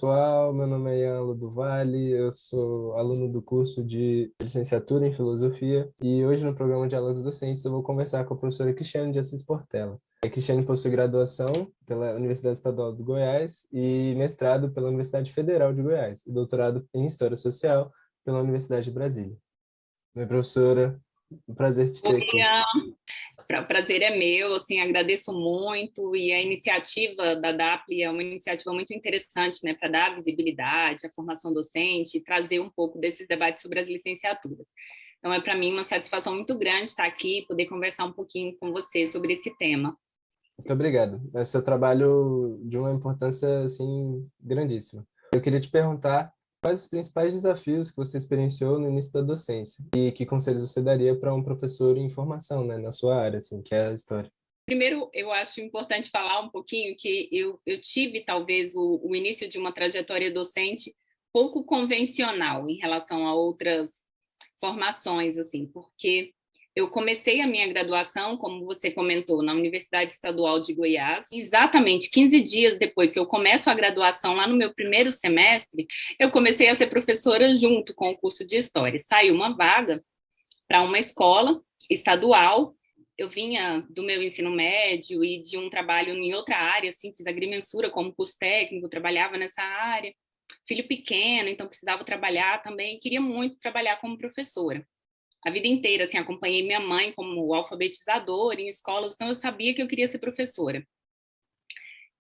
pessoal, meu nome é Ian do Vale, eu sou aluno do curso de licenciatura em Filosofia e hoje no programa Diálogos Docentes eu vou conversar com a professora Cristiane de Assis Portela. A Cristiane possui graduação pela Universidade Estadual do Goiás e mestrado pela Universidade Federal de Goiás e doutorado em História Social pela Universidade de Brasília. Oi, professora, um prazer te ter Oi, aqui. o prazer é meu, assim, agradeço muito, e a iniciativa da DAPLI é uma iniciativa muito interessante, né, para dar visibilidade à formação docente e trazer um pouco desses debates sobre as licenciaturas. Então, é para mim uma satisfação muito grande estar aqui e poder conversar um pouquinho com você sobre esse tema. Muito obrigado. É o seu trabalho de uma importância, assim, grandíssima. Eu queria te perguntar quais os principais desafios que você experienciou no início da docência e que conselhos você daria para um professor em formação, né, na sua área, assim, que é a história. Primeiro, eu acho importante falar um pouquinho que eu tive, talvez, o início de uma trajetória docente pouco convencional em relação a outras formações, assim, porque eu comecei a minha graduação, como você comentou, na Universidade Estadual de Goiás. Exatamente 15 dias depois que eu começo a graduação, lá no meu primeiro semestre, eu comecei a ser professora junto com o curso de História. Saiu uma vaga para uma escola estadual. Eu vinha do meu ensino médio e de um trabalho em outra área, assim, fiz agrimensura como curso técnico, trabalhava nessa área. Filho pequeno, então precisava trabalhar também, queria muito trabalhar como professora. A vida inteira, assim, acompanhei minha mãe como alfabetizadora em escolas, então eu sabia que eu queria ser professora.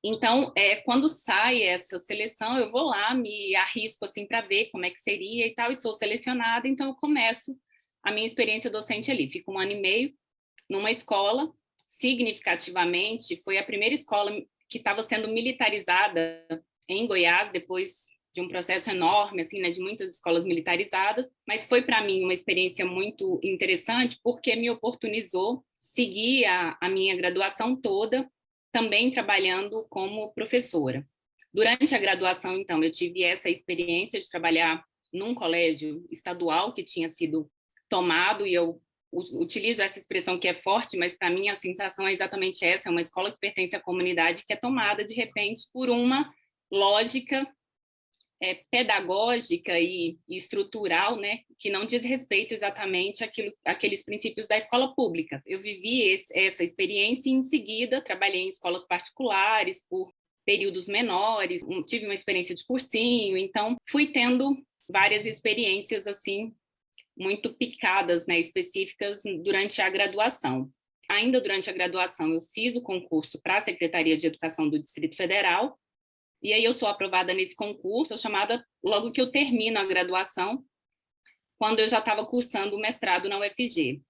Então, quando sai essa seleção, eu vou lá, me arrisco assim para ver como é que seria e tal, e sou selecionada, então eu começo a minha experiência docente ali. Fico 1 ano e meio numa escola, significativamente, foi a primeira escola que estava sendo militarizada em Goiás, depois de um processo enorme, assim, né, de muitas escolas militarizadas, mas foi para mim uma experiência muito interessante, porque me oportunizou seguir a minha graduação toda também trabalhando como professora. Durante a graduação, então, eu tive essa experiência de trabalhar num colégio estadual que tinha sido tomado, e eu utilizo essa expressão que é forte, mas para mim a sensação é exatamente essa, é uma escola que pertence à comunidade que é tomada, de repente, por uma lógica pedagógica e estrutural, né, que não diz respeito exatamente àqueles princípios da escola pública. Eu vivi essa experiência e, em seguida, trabalhei em escolas particulares por períodos menores, tive uma experiência de cursinho, então fui tendo várias experiências assim muito picadas, né, específicas durante a graduação. Ainda durante a graduação, eu fiz o concurso para a Secretaria de Educação do Distrito Federal, e aí eu sou aprovada nesse concurso, chamada logo que eu termino a graduação, quando eu já estava cursando o mestrado na UFG.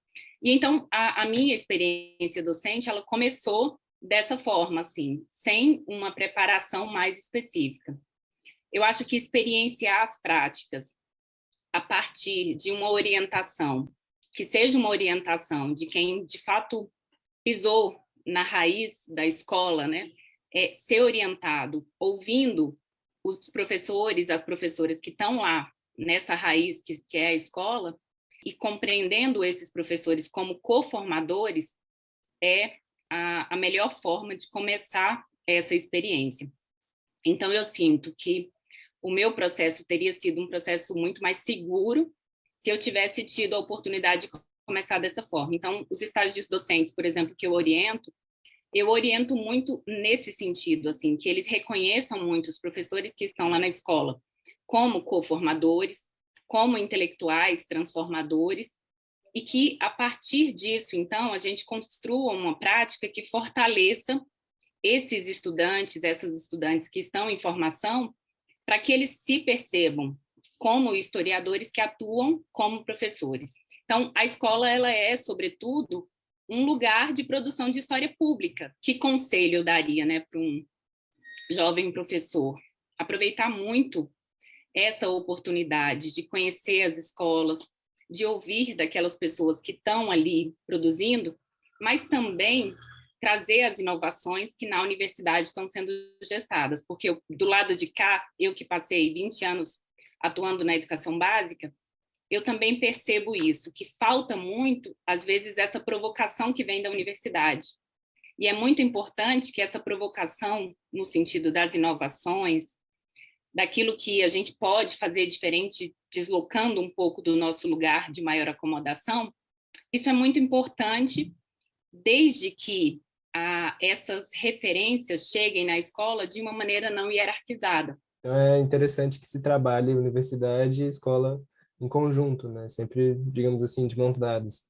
E então, a minha experiência docente, ela começou dessa forma, assim, sem uma preparação mais específica. Eu acho que experienciar as práticas a partir de uma orientação, que seja uma orientação de quem, de fato, pisou na raiz da escola, né? Ser orientado, ouvindo os professores, as professoras que estão lá nessa raiz que é a escola, e compreendendo esses professores como coformadores, é a melhor forma de começar essa experiência. Então, eu sinto que o meu processo teria sido um processo muito mais seguro se eu tivesse tido a oportunidade de começar dessa forma. Então, os estágios docentes, por exemplo, que eu oriento muito nesse sentido, assim, que eles reconheçam muito os professores que estão lá na escola como coformadores, como intelectuais transformadores, e que, a partir disso, então, a gente construa uma prática que fortaleça esses estudantes, essas estudantes que estão em formação, para que eles se percebam como historiadores que atuam como professores. Então, a escola ela é, sobretudo, um lugar de produção de história pública. Que conselho eu daria, né, para um jovem professor? Aproveitar muito essa oportunidade de conhecer as escolas, de ouvir daquelas pessoas que estão ali produzindo, mas também trazer as inovações que na universidade estão sendo gestadas, porque do lado de cá, eu que passei 20 anos atuando na educação básica, eu também percebo isso, que falta muito, às vezes, essa provocação que vem da universidade. E é muito importante que essa provocação, no sentido das inovações, daquilo que a gente pode fazer diferente, deslocando um pouco do nosso lugar de maior acomodação, isso é muito importante, desde que essas referências cheguem na escola de uma maneira não hierarquizada. Então é interessante que se trabalhe universidade e escola em conjunto, né? Sempre, digamos assim, de mãos dadas.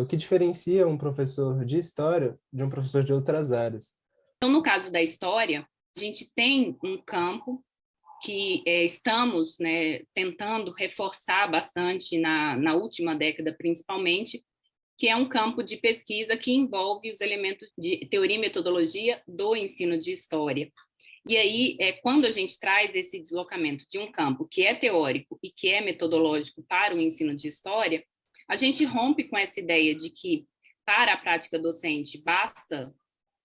O que diferencia um professor de história de um professor de outras áreas? Então, no caso da história, a gente tem um campo que estamos, né, tentando reforçar bastante na última década, principalmente, que é um campo de pesquisa que envolve os elementos de teoria e metodologia do ensino de história. E aí, quando a gente traz esse deslocamento de um campo que é teórico e que é metodológico para o ensino de história, a gente rompe com essa ideia de que, para a prática docente, basta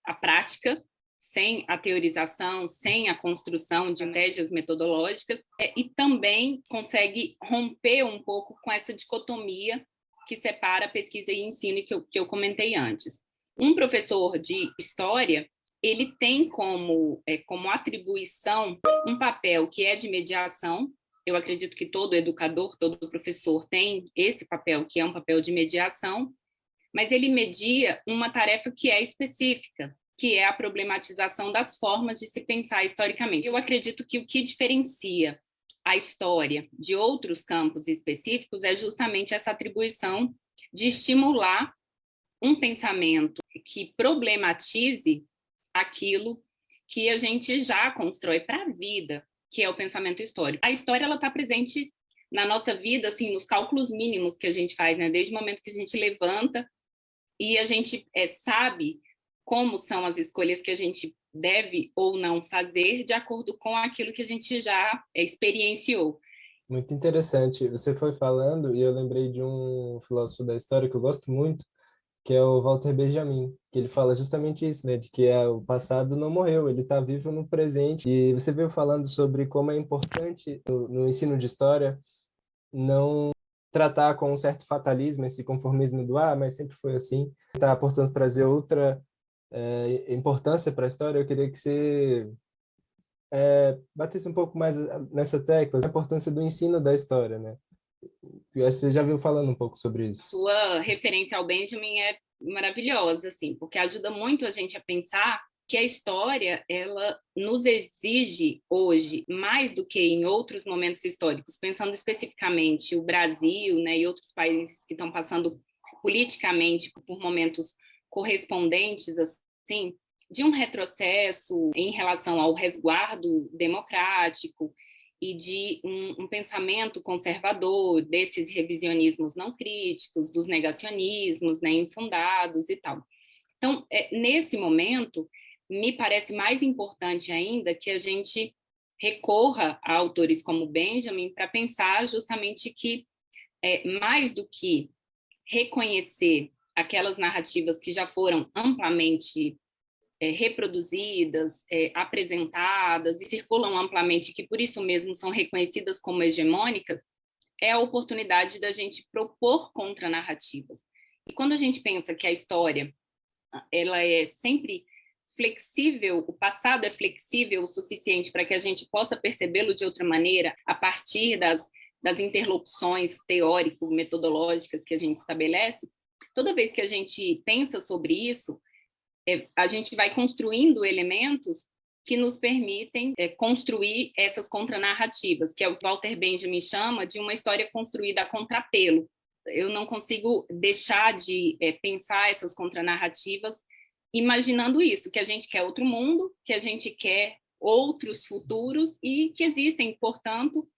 a prática, sem a teorização, sem a construção de estratégias metodológicas, e também consegue romper um pouco com essa dicotomia que separa pesquisa e ensino que eu comentei antes. Um professor de história, ele tem como atribuição um papel que é de mediação. Eu acredito que todo educador, todo professor tem esse papel, que é um papel de mediação, mas ele media uma tarefa que é específica, que é a problematização das formas de se pensar historicamente. Eu acredito que o que diferencia a história de outros campos específicos é justamente essa atribuição de estimular um pensamento que problematize aquilo que a gente já constrói para a vida, que é o pensamento histórico. A história ela está presente na nossa vida, assim, nos cálculos mínimos que a gente faz, né? Desde o momento que a gente levanta e a gente sabe como são as escolhas que a gente deve ou não fazer de acordo com aquilo que a gente já experienciou. Muito interessante. Você foi falando e eu lembrei de um filósofo da história que eu gosto muito, que é o Walter Benjamin, que ele fala justamente isso, né, de que o passado não morreu, ele está vivo no presente. E você veio falando sobre como é importante no ensino de história não tratar com um certo fatalismo esse conformismo do mas sempre foi assim. Tá, portanto, trazer outra importância para a história. Eu queria que você batesse um pouco mais nessa tecla, a importância do ensino da história, né? Eu acho que você já viu falando um pouco sobre isso. Sua referência ao Benjamin é maravilhosa, assim, porque ajuda muito a gente a pensar que a história, ela nos exige hoje, mais do que em outros momentos históricos, pensando especificamente o Brasil, né, e outros países que estão passando politicamente por momentos correspondentes, assim, de um retrocesso em relação ao resguardo democrático e de um pensamento conservador, desses revisionismos não críticos, dos negacionismos, né, infundados e tal. Então, nesse momento, me parece mais importante ainda que a gente recorra a autores como Benjamin para pensar justamente que, mais do que reconhecer aquelas narrativas que já foram amplamente reproduzidas, apresentadas e circulam amplamente, que por isso mesmo são reconhecidas como hegemônicas, é a oportunidade da gente propor contranarrativas. E quando a gente pensa que a história ela é sempre flexível, o passado é flexível o suficiente para que a gente possa percebê-lo de outra maneira a partir das interlocuções teórico-metodológicas que a gente estabelece, toda vez que a gente pensa sobre isso, a gente vai construindo elementos que nos permitem construir essas contranarrativas, que é o que Walter Benjamin chama de uma história construída a contrapelo. Eu não consigo deixar de pensar essas contranarrativas imaginando isso, que a gente quer outro mundo, que a gente quer outros futuros e que existem, portanto,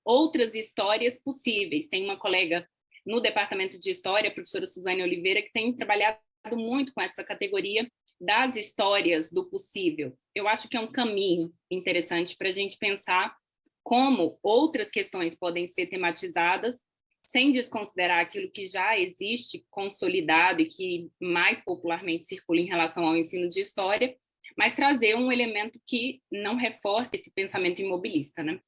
outras histórias possíveis. Tem uma colega no departamento de História, a professora Suzane Oliveira, que tem trabalhado muito com essa categoria das histórias do possível. Eu acho que é um caminho interessante para a gente pensar como outras questões podem ser tematizadas sem desconsiderar aquilo que já existe consolidado e que mais popularmente circula em relação ao ensino de história, mas trazer um elemento que não reforce esse pensamento imobilista, né?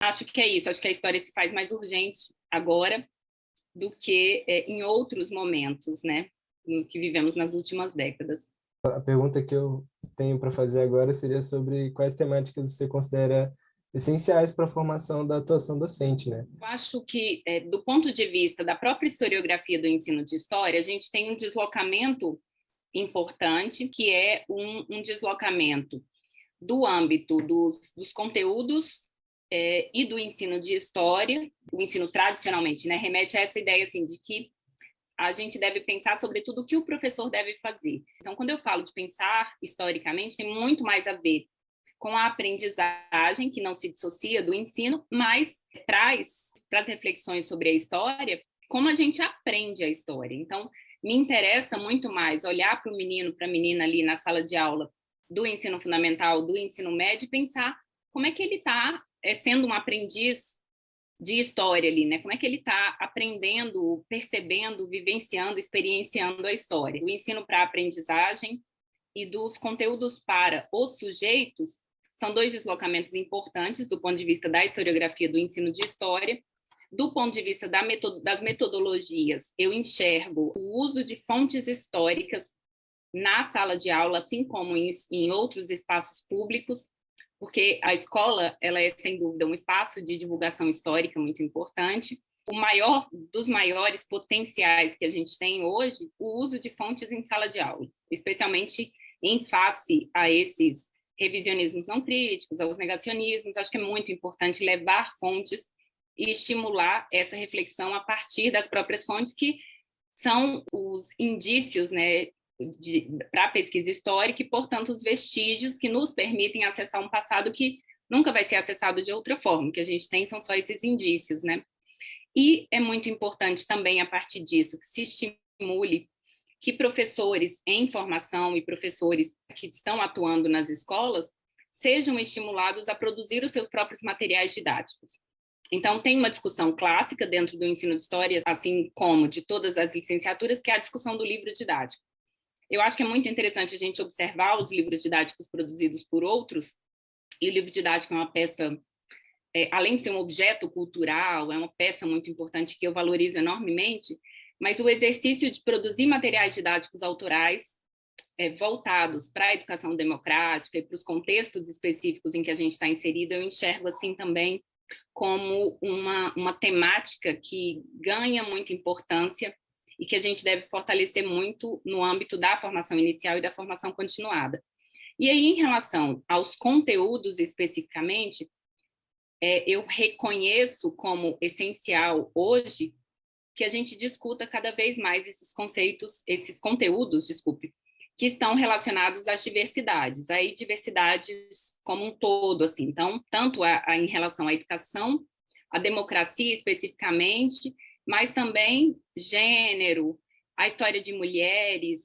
Acho que é isso, acho que a história se faz mais urgente agora do que em outros momentos, né, no que vivemos nas últimas décadas. A pergunta que eu tenho para fazer agora seria sobre quais temáticas você considera essenciais para a formação da atuação docente, né? Eu acho que, do ponto de vista da própria historiografia do ensino de história, a gente tem um deslocamento importante, que é um deslocamento do âmbito dos conteúdos e do ensino de história. O ensino tradicionalmente, né, remete a essa ideia assim, de que a gente deve pensar sobretudo o que o professor deve fazer. Então, quando eu falo de pensar historicamente, tem muito mais a ver com a aprendizagem, que não se dissocia do ensino, mas traz para as reflexões sobre a história como a gente aprende a história. Então, me interessa muito mais olhar para o menino, para a menina ali na sala de aula do ensino fundamental, do ensino médio, e pensar como é que ele está sendo um aprendiz de história ali, né? Como é que ele está aprendendo, percebendo, vivenciando, experienciando a história. O ensino para a aprendizagem e dos conteúdos para os sujeitos são dois deslocamentos importantes do ponto de vista da historiografia do ensino de história. Do ponto de vista das metodologias, eu enxergo o uso de fontes históricas na sala de aula, assim como em outros espaços públicos, porque a escola ela é, sem dúvida, um espaço de divulgação histórica muito importante. O maior dos maiores potenciais que a gente tem hoje, o uso de fontes em sala de aula, especialmente em face a esses revisionismos não críticos, aos negacionismos. Acho que é muito importante levar fontes e estimular essa reflexão a partir das próprias fontes, que são os indícios, né, para a pesquisa histórica e, portanto, os vestígios que nos permitem acessar um passado que nunca vai ser acessado de outra forma. O que a gente tem são só esses indícios, né? E é muito importante também, a partir disso, que se estimule que professores em formação e professores que estão atuando nas escolas sejam estimulados a produzir os seus próprios materiais didáticos. Então, tem uma discussão clássica dentro do ensino de história, assim como de todas as licenciaturas, que é a discussão do livro didático. Eu acho que é muito interessante a gente observar os livros didáticos produzidos por outros, e o livro didático é uma peça, além de ser um objeto cultural, é uma peça muito importante que eu valorizo enormemente, mas o exercício de produzir materiais didáticos autorais voltados para a educação democrática e para os contextos específicos em que a gente está inserido, eu enxergo assim também como uma temática que ganha muita importância e que a gente deve fortalecer muito no âmbito da formação inicial e da formação continuada. E aí, em relação aos conteúdos especificamente, eu reconheço como essencial hoje que a gente discuta cada vez mais esses conceitos, esses conteúdos, desculpe, que estão relacionados às diversidades, aí diversidades como um todo, assim. Então, tanto em relação à educação, à democracia especificamente, mas também gênero, a história de mulheres,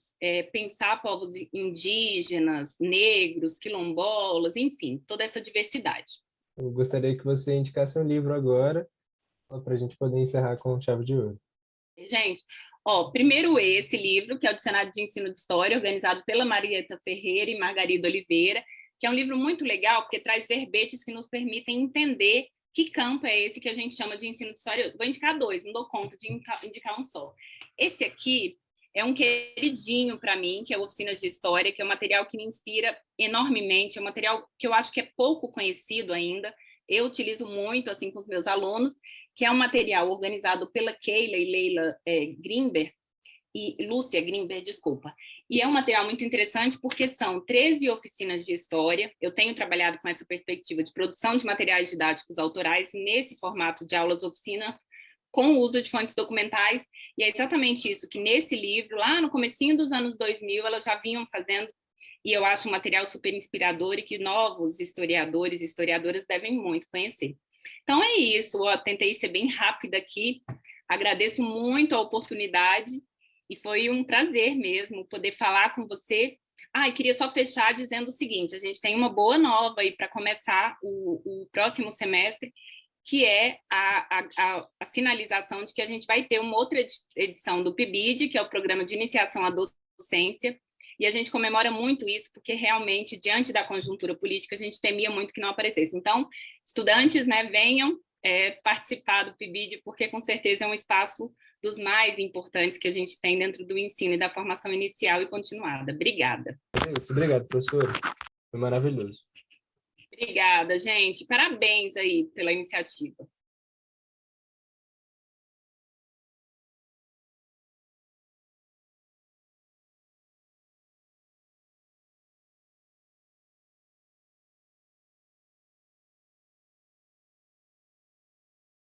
pensar povos indígenas, negros, quilombolas, enfim, toda essa diversidade. Eu gostaria que você indicasse um livro agora, para a gente poder encerrar com chave de ouro. Gente, primeiro esse livro, que é o Dicionário de Ensino de História, organizado pela Marieta Ferreira e Margarida Oliveira, que é um livro muito legal, porque traz verbetes que nos permitem entender que campo é esse que a gente chama de ensino de história. Eu vou indicar dois, não dou conta de indicar um só. Esse aqui é um queridinho para mim, que é Oficinas de História, que é um material que me inspira enormemente, é um material que eu acho que é pouco conhecido ainda, eu utilizo muito assim com os meus alunos, que é um material organizado pela Keila e Leila Grimber, e Lúcia Grimber, desculpa. E é um material muito interessante porque são 13 oficinas de história. Eu tenho trabalhado com essa perspectiva de produção de materiais didáticos autorais nesse formato de aulas oficinas, com o uso de fontes documentais, e é exatamente isso que nesse livro, lá no comecinho dos anos 2000, elas já vinham fazendo, e eu acho um material super inspirador e que novos historiadores e historiadoras devem muito conhecer. Então é isso, tentei ser bem rápida aqui, agradeço muito a oportunidade, e foi um prazer mesmo poder falar com você. E queria só fechar dizendo o seguinte, a gente tem uma boa nova aí para começar o próximo semestre, que é a sinalização de que a gente vai ter uma outra edição do PIBID, que é o Programa de Iniciação à Docência, e a gente comemora muito isso, porque realmente, diante da conjuntura política, a gente temia muito que não aparecesse. Então, estudantes, né, venham participar do PIBID, porque com certeza é um espaço dos mais importantes que a gente tem dentro do ensino e da formação inicial e continuada. Obrigada. É isso. Obrigado, professor. Foi maravilhoso. Obrigada, gente. Parabéns aí pela iniciativa.